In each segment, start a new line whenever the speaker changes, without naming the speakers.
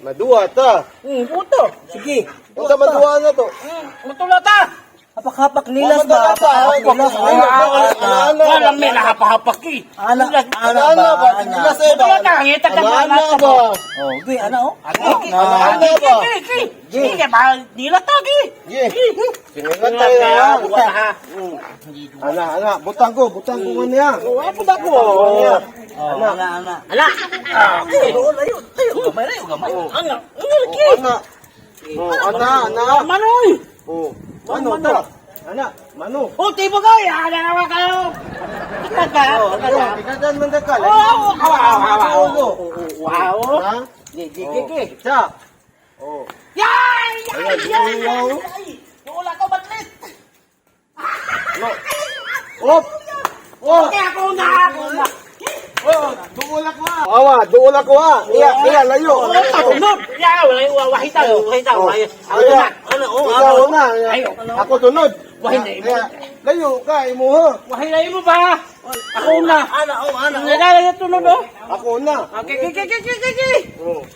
Madua ta.
Puto. Sige.
Unsa madua na to?
Matula ta. Hapak-hapak nilas ba?
Hapak-hapak nilas.
Walang may nahapak-hapak eh.
Ana ba? Nilas eh ba?
Matula ta. Ngita ka ba?
Ana ba?
Oh, gi ana oh.
Ana ba?
Sige ba? Nila ta gi.
Singan tayo ha. Ana, butang ko niya.
Apa dah ko?
Ana.
Ala.
Layo. Gamay.
Ana.
Ana.
Manoy.
Mano ta? Ana, mano.
Oh, tibo ka. Ana naman kayo.
Ikadan man ka.
Wow.
Ha?
Gigi.
Cha. Oh.
Yay!
Wow.
Wala ko batlit.
Op. Oh.
Kaya ako na.
Duol ako ha. Iya, layo.
Tunod. Ya, wahi tayo.
Ikaw na. Ako tunod.
Wahi na.
Layo ka, imo ha.
Wahi na mo ba? Ako na.
Ana.
Nagala na tunod oh.
Ako na.
Okay.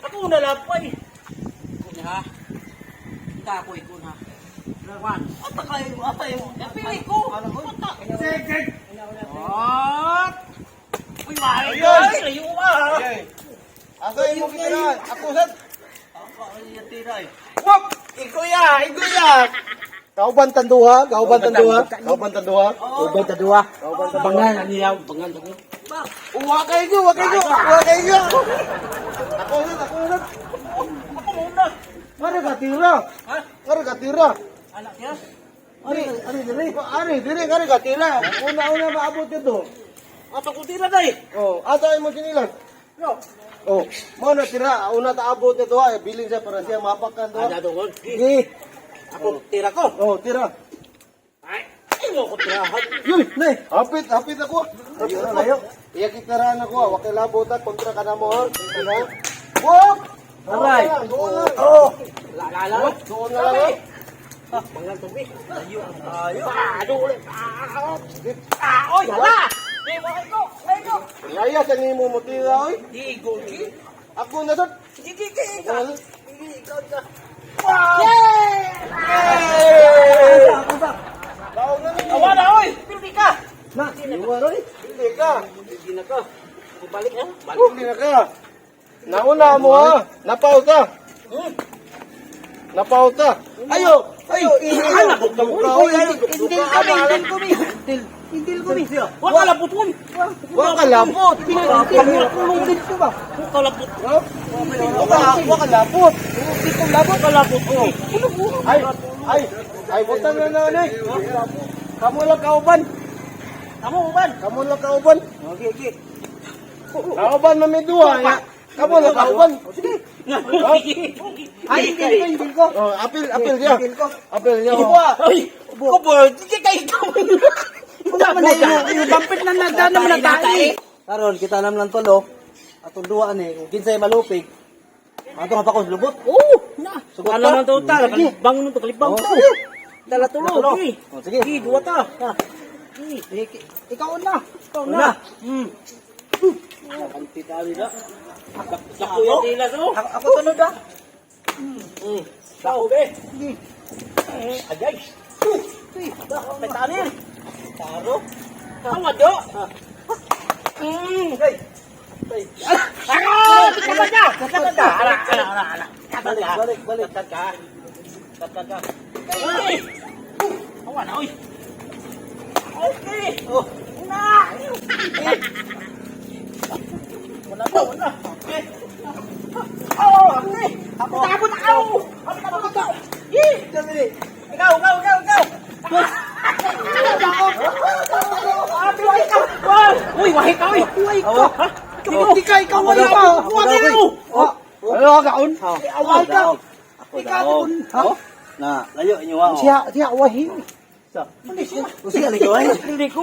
Ako na lapay. Ha? Kita ko na. Lawan. Atay mo. Napili ko. Punta. Sige. Uy, wahi. Layo ka.
Ako imo kita. Ako sad.
Tiray.
Wop! Ikuya. Kauban tanduha.
Bangan niya.
Uwa kayo. Ako sad.
Ako muna.
Ngare ka tira.
Anak niya.
Ari, diri ngare ka tira. Una maabot ito.
Ato ko tira day.
Oh, ato ay mo sinilan.
No.
Oh, mo na tira. Una taabot ito ay bilin siya para siya mapakan to.
Ada doon. Ako tira ko.
Oh, tira.
Ay, mo ko tirahan.
Yun, nay. Hapit ako. Layo. Iya kitaraan ako. Wakay labot at kontra ka na mo. Wop!
Aray.
Oh,
Lala.
doon na lang.
Bangan tubi. Layo. Ayo ulit. Oy, hala. Di mo ko. Layo.
Laya sa nimo mo tira oy.
Di gol.
Ako na sad.
Gigi.
Ikaw ka.
Yay!
Daw na ni.
Awa na oy. Pildi ka.
Na, iwan oy. Hindi ka.
Hindi na ka. Balik ha.
Hindi na ka. Nauna mo ha. Napaw ka. Ayo.
Indil kami.
Wala labot mo.
Waka labot. Waka labot. Ay, butang na na ni. Kamu lang kauban.
Okay.
Kauban mamidua ya. Kamu lang kauban.
Ay, indil ko.
Oh, apil dia. Apil dia.
Ay, kubo. Di kay ikaw. Bampit na naman na tayo.
Karon kita nam lang tulo. Atong duwa ni kung kinsay malupig. Ato nga pa ko lubot.
Na. Ano naman to ta? Bangon mo to kalibang to. Dala tulo.
Sige.
Sige, duwa ta.
Ikaw na.
Kanti tayo na. Sakuya nila to.
Ako tunod ah.
Sao be? Ayay. May tanin. Taro. Tama do. Hey. Kapan ka?
Balik.
Kapan ka? Awan na, oy. Okay. Na. Wala. Okay. Ako takot ako. Ikaw. Uy, wahi ka. Ikaw wala pa.
Ano gaon?
Awal ka. Ikaw. Na, layo inyo wa.
Siya wahi.
Sige, ligaw ay.
Hindi ko.